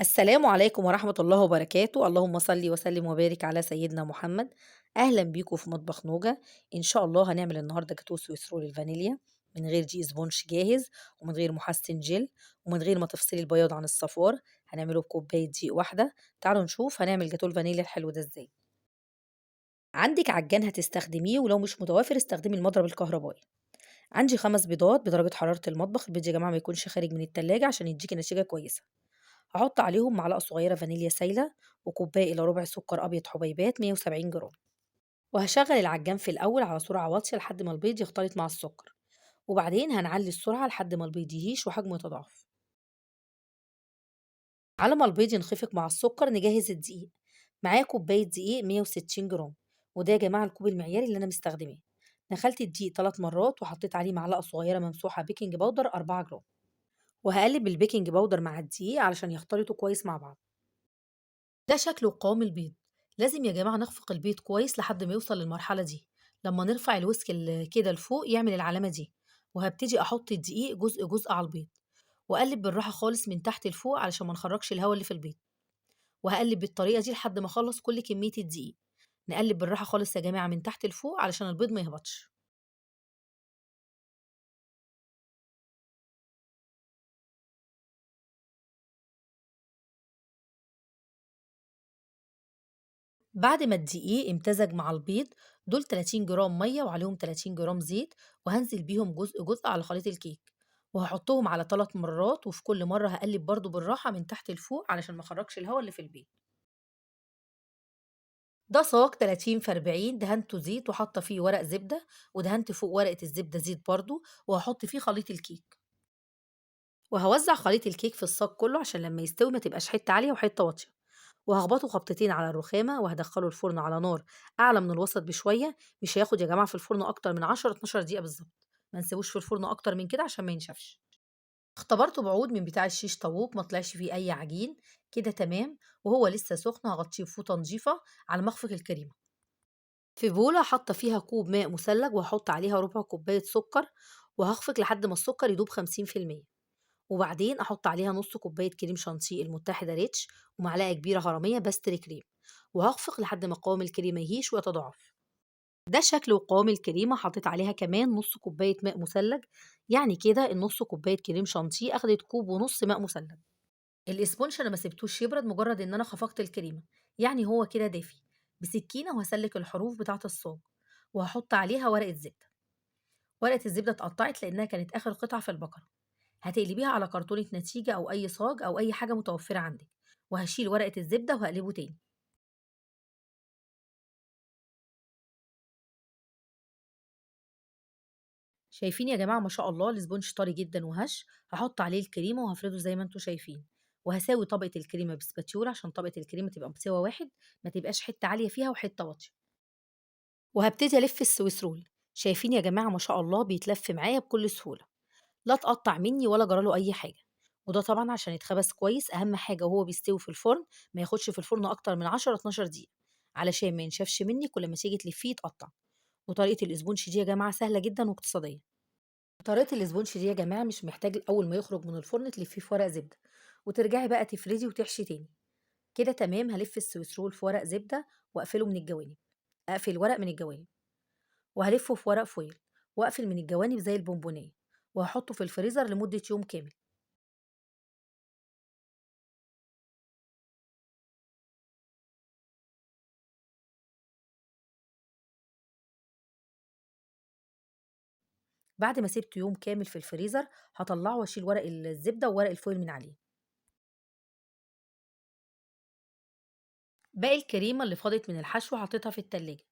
السلام عليكم ورحمة الله وبركاته، اللهم صل وسلم وبارك على سيدنا محمد. أهلا بيكم في مطبخ نوجة. إن شاء الله هنعمل النهاردة جاتوه سويس رول الفانيليا من غير دقيق سبونش جاهز، ومن غير محسن جل، ومن غير ما تفصلي البياض عن الصفار. هنعمله بكوباية دقيق واحدة. تعالوا نشوف هنعمل جاتوه الفانيليا الحلو ده ازاي. عندك عجان هتستخدميه، ولو مش متوافر استخدمي المضرب الكهربائي. عندي 5 بيضات بدرجة حرارة المطبخ. البيض يا جماعة ما يكونش خارج من التلاجة عشان يديكي نتيجة كويسة. هاحط عليهم معلقة صغيرة فانيليا سايلة، وكوباية إلا ربع سكر أبيض حبيبات 170 جرام. وهشغل العجان في الأول على سرعة واطية لحد ما البيض يختلط مع السكر، وبعدين هنعلي السرعة لحد ما البيض يهيش وحجمه يتضاعف. على ما البيض ينخفق مع السكر نجهز الدقيق. معايا كوباية دقيق 160 جرام، وده يا جماعة الكوب المعياري اللي أنا مستخدماه. نخلت الدقيق 3 مرات وحطيت عليه معلقة صغيرة ممسوحة بيكنج باودر 4 جرام، وهقلب البيكنج باودر مع الدقيق علشان يختلطوا كويس مع بعض. ده شكل وقوام البيض. لازم يا جماعة نخفق البيض كويس لحد ما يوصل للمرحلة دي. لما نرفع الويسك كده لفوق يعمل العلامة دي. وهبتدي أحط الدقيق جزء جزء على البيض، وأقلب بالراحة خالص من تحت لفوق علشان ما نخرجش الهواء اللي في البيض. وهقلب بالطريقة دي لحد ما أخلص كل كمية الدقيق. نقلب بالراحة خالص يا جماعة من تحت لفوق علشان البيض ما يهبطش. بعد ما الدقيق امتزج مع البيض، دول 30 جرام مية وعليهم 30 جرام زيت، وهنزل بيهم جزء جزء على خليط الكيك. وهحطهم على 3 مرات، وفي كل مرة هقلب برضو بالراحة من تحت لفوق علشان ما اخرجش الهواء اللي في البيض. ده صاج 30 في 40 دهنته زيت وحاطه فيه ورق زبدة، ودهنت فوق ورقة الزبدة زيت برضو، وهحط فيه خليط الكيك. وهوزع خليط الكيك في الصاج كله عشان لما يستوي ما تبقاش حتة عالية وحتة واطية. وهخبطه خبطتين على الرخامة، وهدخله الفرن على نار أعلى من الوسط بشوية. مش هياخد يا جماعة في الفرن أكتر من 10 12 دقيقة بالظبط. ما نسيبوش في الفرن أكتر من كده عشان ما ينشفش. اختبرته بعود من بتاع الشيش طاووق، ما طلعش فيه أي عجين. كده تمام. وهو لسه سخن هغطيه بفوطة نظيفة على مخفق الكريمة. في بولة حاطة فيها كوب ماء مثلج، وهحط عليها ربع كوباية سكر، وهخفق لحد ما السكر يدوب 50%. وبعدين أحط عليها نص كوباية كريم شانتيه المتحدة ريتش، ومعلقة كبيرة هرمية باستري كريم. وهخفق لحد ما قوام الكريمة يهيش ويتضاعف. ده شكل وقوام الكريمة. حطيت عليها كمان نص كوباية ماء مثلج. يعني كده النص كوباية كريم شانتيه أخدت كوب ونص ماء مثلج. الاسبونش أنا ما سبتوش يبرد، مجرد إن أنا خفقت الكريمة. يعني هو كده دافي. بسكينة وهسلك الحروف بتاعة الصاج، وهحط عليها ورقة زبدة. ورقة الزبدة اتقطعت لأنها كانت آخر قطعة في البقرة. هتقلبيها على كرتونة نتيجة أو أي صاج أو أي حاجة متوفرة عندك. وهشيل ورقة الزبدة وهقلبه تاني. شايفين يا جماعة ما شاء الله الاسبونج طري جدا وهش. هحط عليه الكريمة وهفرده زي ما انتوا شايفين. وهساوي طبقة الكريمة بسباتيولا عشان طبقة الكريمة تبقى بسوا واحد، ما تبقاش حتة عالية فيها وحتة واطية. وهبتدي ألف السويس رول. شايفين يا جماعة ما شاء الله بيتلف معايا بكل سهولة. لا اتقطع مني ولا جراله أي حاجة. وده طبعا عشان يتخبز كويس. أهم حاجة وهو بيستوي في الفرن ما ياخدش في الفرن أكتر من 10 12 دقيقة، علشان ما ينشفش منك ولما تيجي تلفيه يتقطع. وطريقة الاسبونش دي يا جماعة سهلة جدا واقتصادية. طريقة الاسبونش دي يا جماعة مش محتاج أول ما يخرج من الفرن تلفيه في ورق زبدة، وترجعي بقى تفردي وتحشي تاني. كده تمام. هلف السويس رول في ورق زبدة وأقفله من الجوانب. أقفل الورق من الجوانب، وهلفه في ورق فويل، وأقفل من الجوانب زي البونبونية. وهحطه في الفريزر لمدة يوم كامل. بعد ما سِبته يوم كامل في الفريزر، هاطلّعه واشيل ورق الزبدة وورق الفويل من عليه. باقي الكريمة اللي فاضت من الحشو حطيتها في التلاجة.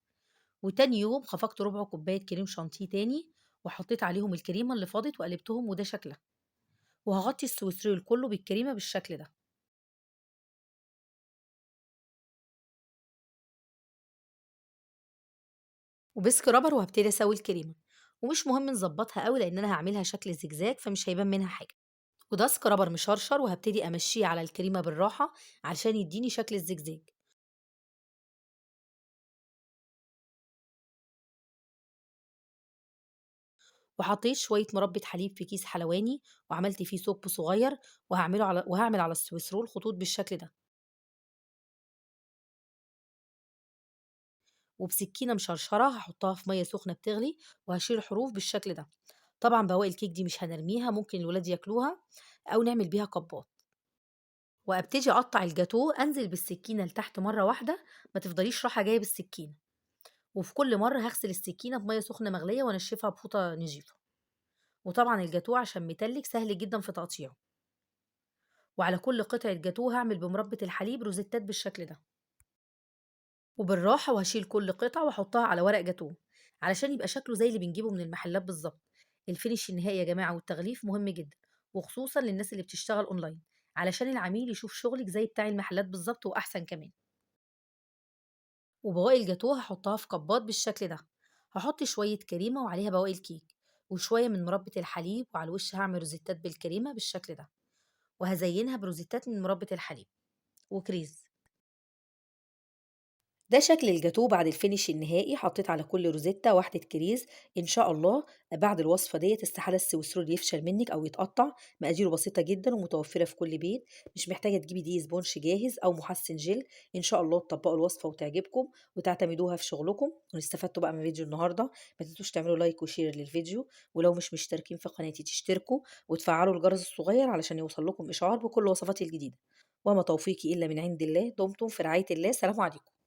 وتاني يوم خفقت ربع كوباية كريم شانتيه تاني، وحطيت عليهم الكريمة اللي فاضت وقلبتهم، وده شكلها. وهاغطي السويس رول كله بالكريمة بالشكل ده. وبسك رابر وهابتدي اسوي الكريمة. ومش مهم نضبطها أوي لأن أنا هاعملها شكل زجزاج فمش هيبان منها حاجة. وده سكرابر مشرشر، وهابتدي أمشيه على الكريمة بالراحة علشان يديني شكل الزجزاج. وحطيت شوية مربى حليب في كيس حلواني وعملت فيه ثقب صغير، وهاعمل على السويس رول خطوط بالشكل ده، وبسكينة مشرشرة هاحطها في مَيّة سخنة بتغلي وهاشيل الحروف بالشكل ده. طبعًا بواقي الكيك دي مش هنرميها، ممكن الولاد ياكلوها أو نعمل بيها كبّات. وأبتدي أقطّع الجاتوه، أنزل بالسكينة لتحت مرّة واحدة، ما تفضليش رايحة جاية بالسكينة، وفي كل مرّة هاغسل السكينة بمَيّة سخنة مغلية وأنشّفها بفوطة نضيفة. وطبعًا الجاتوه عشان متلج سهل جدًا في تقطيعه، وعلى كل قطعة جاتوه هاعمل بمربة الحليب روزيتات بالشكل ده، وبالراحة وهاشيل كل قطعة وأحطها على ورق جاتوه، علشان يبقى شكله زي اللي بنجيبه من المحلات بالضبط. الfinish النهائي يا جماعة والتغليف مهم جدًا، وخصوصًا للناس اللي بتشتغل أونلاين، علشان العميل يشوف شغلِك زي بتاع المحلات بالضبط وأحسن كمان. وبواقي الجاتوه هاحطها في كبّات بالشكل ده، هاحط شوية كريمة وعليها بواقي الكيك، وشوية من مربة الحليب، وعلى الوش هاعمل روزيتات بالكريمة بالشكل ده، وهازينها بروزيتات من مربة الحليب وكريز. ده شكل الجاتوه بعد الفينش النهائي، حطيت على كل روزيتا واحدة كريز. إن شاء الله بعد الوصفة ديّة استحالة السويس رول يفشل منِّك أو يتقطّع، مقاديره بسيطة جدًا ومتوفرة في كل بيت، مش محتاجة تجيبي دقيق سبونش جاهز أو محسّن جل. إن شاء الله تطبّقوا الوصفة وتعجبكم وتعتمدوها في شغلكم، واستفدتوا بقى من فيديو النهارده. ما تنسوش تعملوا لايك وشير للفيديو، ولو مش مشتركين في قناتي تشتركوا وتفعّلوا الجرس الصغير علشان يوصل لكم إشعار بكل وصفاتي الجديدة. وما توفيقي إلا من عند الله، دمتم في رعاية الله، سلام عليكم.